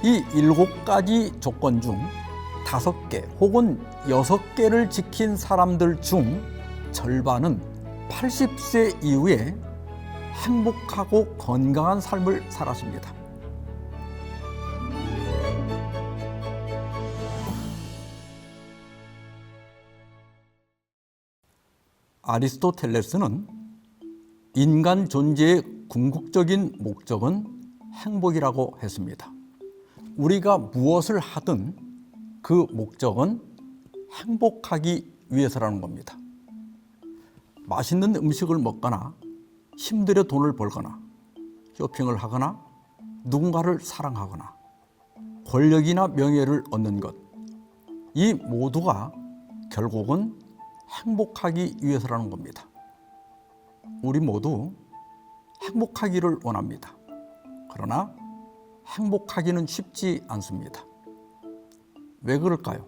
이 7가지 조건 중 5개 혹은 6개를 지킨 사람들 중 절반은 80세 이후에 행복하고 건강한 삶을 살았습니다. 아리스토텔레스는 인간 존재의 궁극적인 목적은 행복이라고 했습니다. 우리가 무엇을 하든 그 목적은 행복하기 위해서라는 겁니다. 맛있는 음식을 먹거나 힘들어 돈을 벌거나 쇼핑을 하거나 누군가를 사랑하거나 권력이나 명예를 얻는 것, 이 모두가 결국은 행복하기 위해서라는 겁니다. 우리 모두 행복하기를 원합니다. 그러나 행복하기는 쉽지 않습니다. 왜 그럴까요?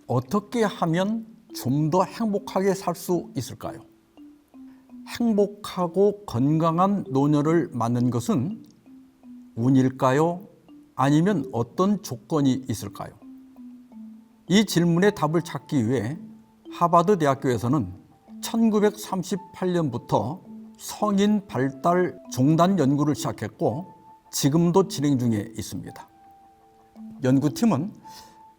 어떻게 하면 좀 더 행복하게 살 수 있을까요? 행복하고 건강한 노년을 맞는 것은 운일까요? 아니면 어떤 조건이 있을까요? 이 질문의 답을 찾기 위해 하버드 대학교에서는 1938년부터 성인 발달 종단 연구를 시작했고 지금도 진행 중에 있습니다. 연구팀은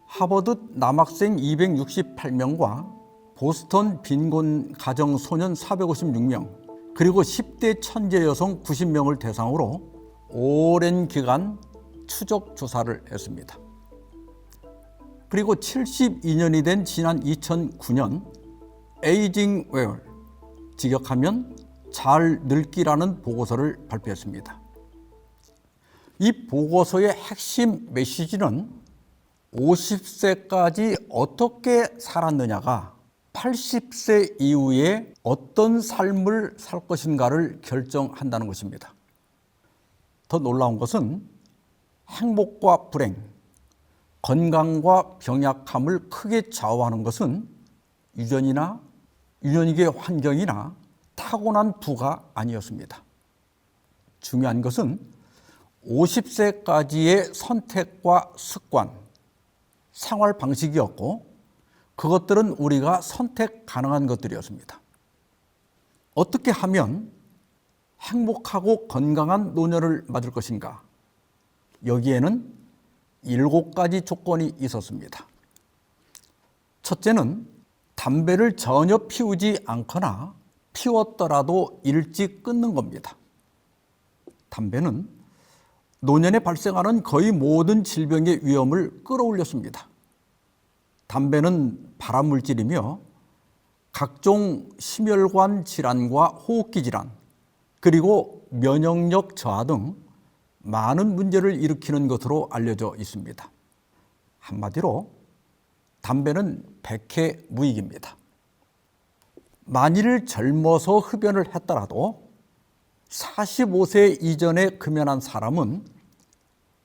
하버드 남학생 268명과 보스턴 빈곤 가정 소년 456명 그리고 10대 천재 여성 90명을 대상으로 오랜 기간 추적 조사를 했습니다. 그리고 72년이 된 지난 2009년 에이징 웰, 직역하면 잘 늙기라는 보고서를 발표했습니다. 이 보고서의 핵심 메시지는 50세까지 어떻게 살았느냐가 80세 이후에 어떤 삶을 살 것인가를 결정한다는 것입니다. 더 놀라운 것은 행복과 불행, 건강과 병약함을 크게 좌우하는 것은 유전이계 환경이나 타고난 부가 아니었습니다. 중요한 것은 50세까지의 선택과 습관, 생활 방식이었고 그것들은 우리가 선택 가능한 것들이었습니다. 어떻게 하면 행복하고 건강한 노년을 맞을 것인가? 여기에는 7가지 조건이 있었습니다. 첫째는 담배를 전혀 피우지 않거나 피웠더라도 일찍 끊는 겁니다. 담배는 노년에 발생하는 거의 모든 질병의 위험을 끌어올렸습니다. 담배는 발암물질이며 각종 심혈관 질환과 호흡기 질환, 그리고 면역력 저하 등 많은 문제를 일으키는 것으로 알려져 있습니다. 한마디로 담배는 백해무익입니다. 만일 젊어서 흡연을 했더라도 45세 이전에 금연한 사람은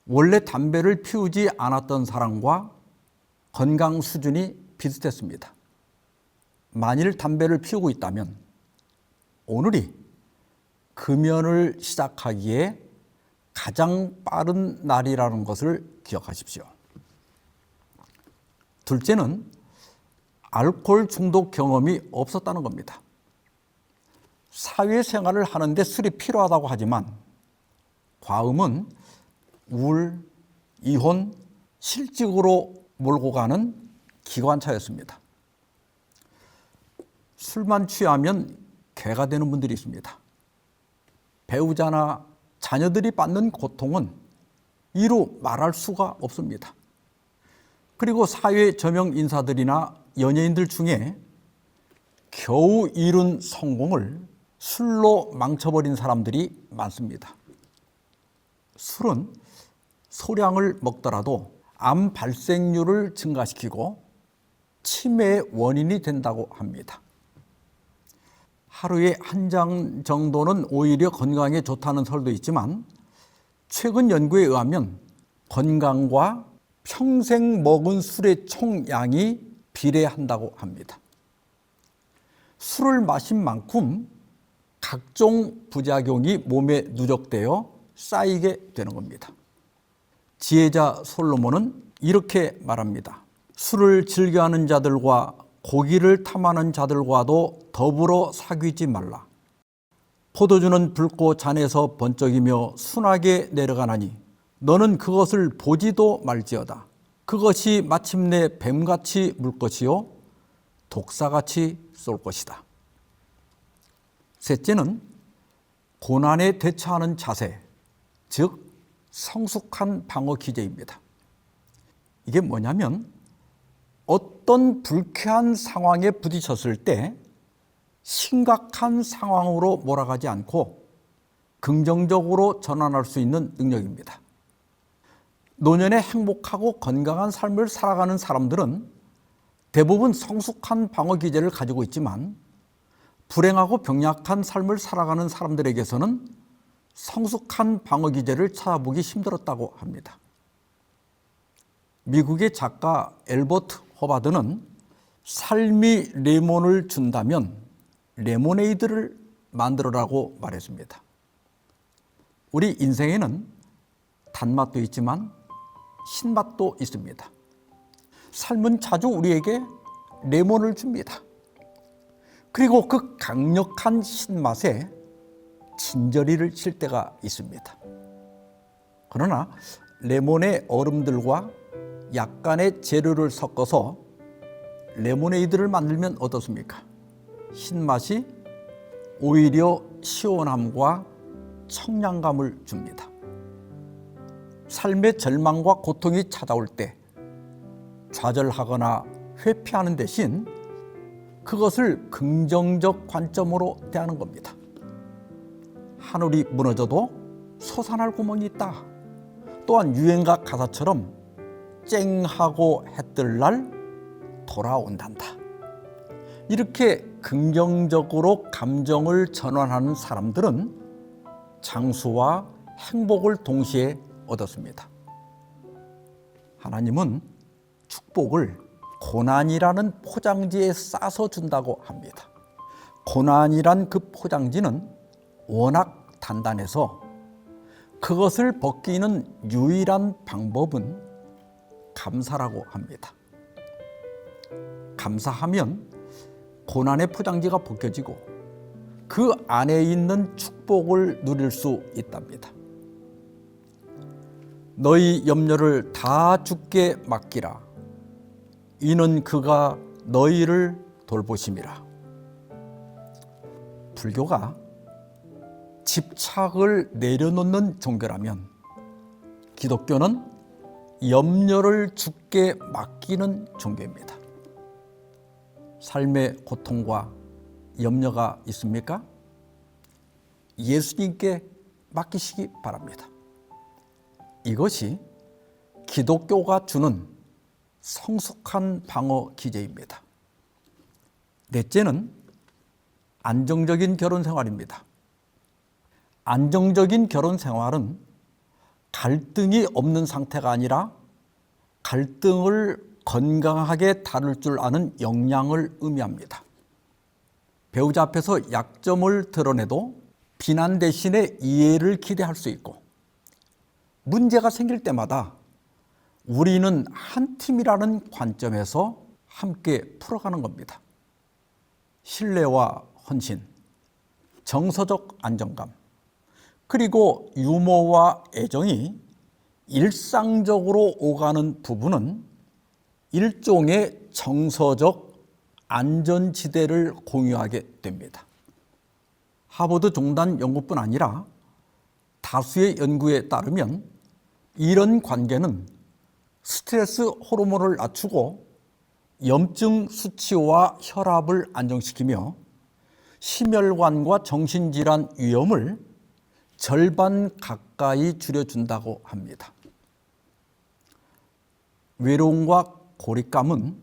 원래 담배를 피우지 않았던 사람과 건강 수준이 비슷했습니다. 만일 담배를 피우고 있다면 오늘이 금연을 시작하기에 가장 빠른 날이라는 것을 기억하십시오. 둘째는 알코올 중독 경험이 없었다는 겁니다. 사회생활을 하는데 술이 필요하다고 하지만 과음은 우울, 이혼, 실직으로 몰고 가는 기관차였습니다. 술만 취하면 개가 되는 분들이 있습니다. 배우자나 자녀들이 받는 고통은 이루 말할 수가 없습니다. 그리고 사회 저명 인사들이나 연예인들 중에 겨우 이룬 성공을 술로 망쳐버린 사람들이 많습니다. 술은 소량을 먹더라도 암 발생률을 증가시키고 치매의 원인이 된다고 합니다. 하루에 한 잔 정도는 오히려 건강에 좋다는 설도 있지만 최근 연구에 의하면 건강과 평생 먹은 술의 총량이 비례한다고 합니다. 술을 마신 만큼 각종 부작용이 몸에 누적되어 쌓이게 되는 겁니다. 지혜자 솔로몬은 이렇게 말합니다. 술을 즐겨하는 자들과 고기를 탐하는 자들과도 더불어 사귀지 말라. 포도주는 붉고 잔에서 번쩍이며 순하게 내려가나니 너는 그것을 보지도 말지어다. 그것이 마침내 뱀같이 물 것이요 독사같이 쏠 것이다. 셋째는 고난에 대처하는 자세, 즉 성숙한 방어 기제입니다. 이게 뭐냐면 어떤 불쾌한 상황에 부딪혔을 때 심각한 상황으로 몰아가지 않고 긍정적으로 전환할 수 있는 능력입니다. 노년에 행복하고 건강한 삶을 살아가는 사람들은 대부분 성숙한 방어 기제를 가지고 있지만 불행하고 병약한 삶을 살아가는 사람들에게서는 성숙한 방어 기제를 찾아보기 힘들었다고 합니다. 미국의 작가 엘버트 허바드는 삶이 레몬을 준다면 레모네이드를 만들어라고 말했습니다. 우리 인생에는 단맛도 있지만 신맛도 있습니다. 삶은 자주 우리에게 레몬을 줍니다. 그리고 그 강력한 신맛에 진저리를 칠 때가 있습니다. 그러나 레몬의 얼음들과 약간의 재료를 섞어서 레모네이드를 만들면 어떻습니까? 신맛이 오히려 시원함과 청량감을 줍니다. 삶의 절망과 고통이 찾아올 때 좌절하거나 회피하는 대신 그것을 긍정적 관점으로 대하는 겁니다. 하늘이 무너져도 솟아날 구멍이 있다. 또한 유행가 가사처럼 쨍하고 해뜰 날 돌아온단다. 이렇게 긍정적으로 감정을 전환하는 사람들은 장수와 행복을 동시에 얻었습니다. 하나님은 축복을 고난이라는 포장지에 싸서 준다고 합니다. 고난이란 그 포장지는 워낙 단단해서 그것을 벗기는 유일한 방법은 감사라고 합니다. 감사하면 고난의 포장지가 벗겨지고 그 안에 있는 축복을 누릴 수 있답니다. 너희 염려를 다 주께 맡기라. 이는 그가 너희를 돌보심이라. 불교가 집착을 내려놓는 종교라면 기독교는 염려를 주께 맡기는 종교입니다. 삶의 고통과 염려가 있습니까? 예수님께 맡기시기 바랍니다. 이것이 기독교가 주는 성숙한 방어 기제입니다. 넷째는 안정적인 결혼 생활입니다. 안정적인 결혼 생활은 갈등이 없는 상태가 아니라 갈등을 건강하게 다룰 줄 아는 역량을 의미합니다. 배우자 앞에서 약점을 드러내도 비난 대신에 이해를 기대할 수 있고 문제가 생길 때마다 우리는 한 팀이라는 관점에서 함께 풀어가는 겁니다. 신뢰와 헌신, 정서적 안정감, 그리고 유머와 애정이 일상적으로 오가는 부부는 일종의 정서적 안전지대를 공유하게 됩니다. 하버드 종단 연구뿐 아니라 다수의 연구에 따르면 이런 관계는 스트레스 호르몬을 낮추고 염증 수치와 혈압을 안정시키며 심혈관과 정신질환 위험을 절반 가까이 줄여준다고 합니다. 외로움과 고립감은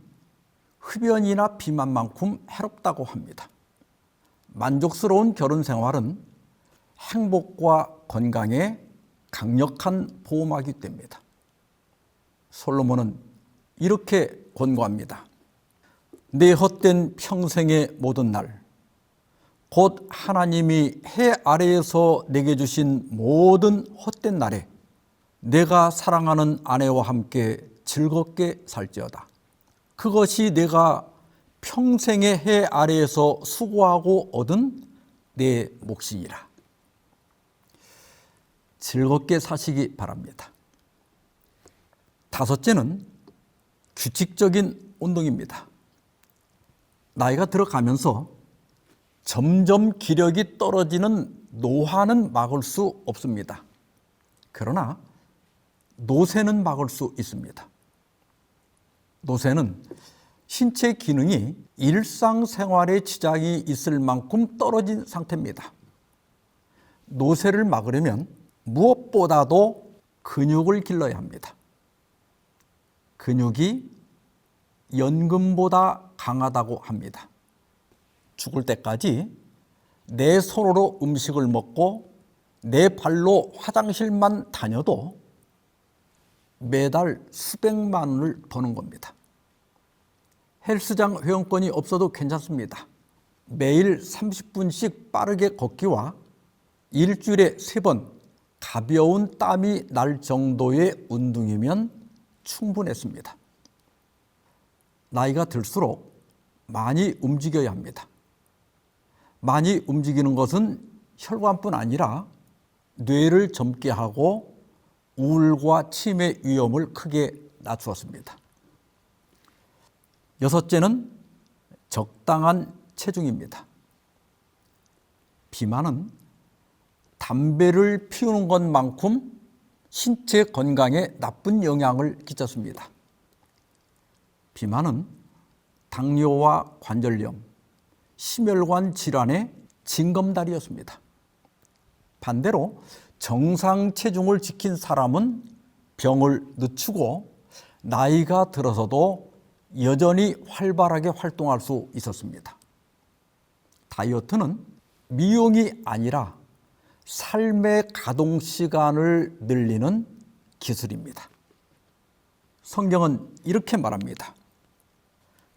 흡연이나 비만만큼 해롭다고 합니다. 만족스러운 결혼 생활은 행복과 건강에 강력한 보호막이 됩니다. 솔로몬은 이렇게 권고합니다. 내 헛된 평생의 모든 날, 곧 하나님이 해 아래에서 내게 주신 모든 헛된 날에 내가 사랑하는 아내와 함께 즐겁게 살지어다. 그것이 내가 평생의 해 아래에서 수고하고 얻은 내 몫이니라. 즐겁게 사시기 바랍니다. 다섯째는 규칙적인 운동입니다. 나이가 들어가면서 점점 기력이 떨어지는 노화는 막을 수 없습니다. 그러나 노쇠는 막을 수 있습니다. 노쇠는 신체 기능이 일상생활에 지장이 있을 만큼 떨어진 상태입니다. 노쇠를 막으려면 무엇보다도 근육을 길러야 합니다. 근육이 연금보다 강하다고 합니다. 죽을 때까지 내 손으로 음식을 먹고 내 발로 화장실만 다녀도 매달 수백만 원을 버는 겁니다. 헬스장 회원권이 없어도 괜찮습니다. 매일 30분씩 빠르게 걷기와 일주일에 3번 가벼운 땀이 날 정도의 운동이면 충분했습니다. 나이가 들수록 많이 움직여야 합니다. 많이 움직이는 것은 혈관뿐 아니라 뇌를 젊게 하고 우울과 치매 위험을 크게 낮추었습니다. 여섯째는 적당한 체중입니다. 비만은 담배를 피우는 것만큼 신체 건강에 나쁜 영향을 끼쳤습니다. 비만은 당뇨와 관절염, 심혈관 질환의 징검다리였습니다. 반대로 정상 체중을 지킨 사람은 병을 늦추고 나이가 들어서도 여전히 활발하게 활동할 수 있었습니다. 다이어트는 미용이 아니라 삶의 가동 시간을 늘리는 기술입니다. 성경은 이렇게 말합니다.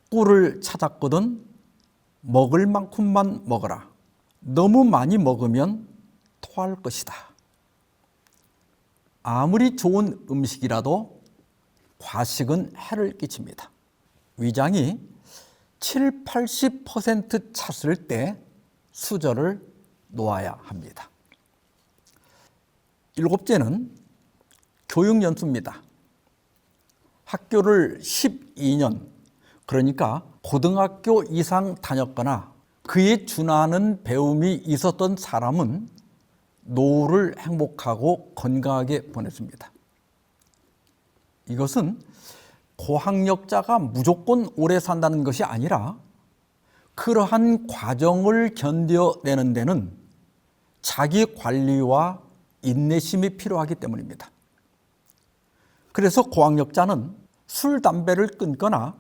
꿀을 찾았거든 먹을 만큼만 먹어라. 너무 많이 먹으면 토할 것이다. 아무리 좋은 음식이라도 과식은 해를 끼칩니다. 위장이 7, 80% 찼을 때 수저를 놓아야 합니다. 일곱째는 교육연수입니다. 학교를 12년, 그러니까 고등학교 이상 다녔거나 그에 준하는 배움이 있었던 사람은 노후를 행복하고 건강하게 보냈습니다. 이것은 고학력자가 무조건 오래 산다는 것이 아니라 그러한 과정을 견뎌내는 데는 자기 관리와 인내심이 필요하기 때문입니다. 그래서 고학력자는 술, 담배를 끊거나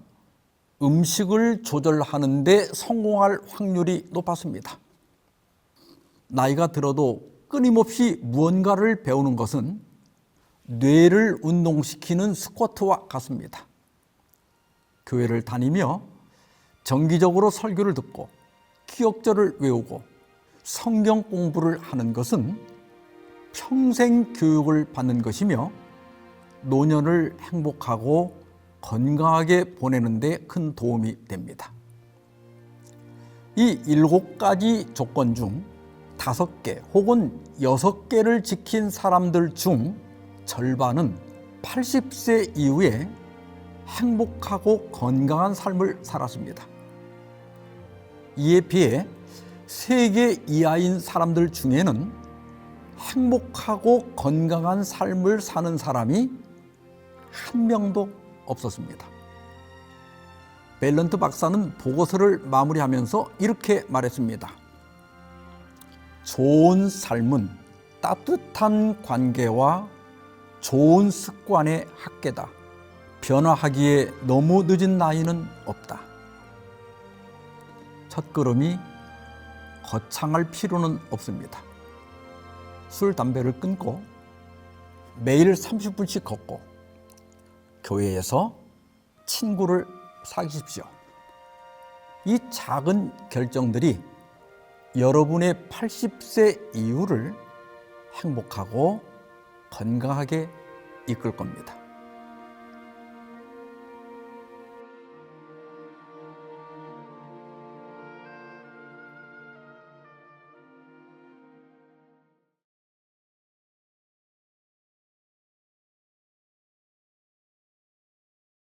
음식을 조절하는 데 성공할 확률이 높았습니다. 나이가 들어도 끊임없이 무언가를 배우는 것은 뇌를 운동시키는 스쿼트와 같습니다. 교회를 다니며 정기적으로 설교를 듣고 기억절을 외우고 성경 공부를 하는 것은 평생 교육을 받는 것이며 노년을 행복하고 건강하게 보내는 데 큰 도움이 됩니다. 이 7가지 조건 중 5개 혹은 6개를 지킨 사람들 중 절반은 80세 이후에 행복하고 건강한 삶을 살았습니다. 이에 비해 3개 이하인 사람들 중에는 행복하고 건강한 삶을 사는 사람이 한 명도 없었습니다. 벨런트 박사는 보고서를 마무리하면서 이렇게 말했습니다. 좋은 삶은 따뜻한 관계와 좋은 습관의 합계다. 변화하기에 너무 늦은 나이는 없다. 첫걸음이 거창할 필요는 없습니다. 술, 담배를 끊고 매일 30분씩 걷고 교회에서 친구를 사귀십시오. 이 작은 결정들이 여러분의 80세 이후를 행복하고 건강하게 이끌 겁니다.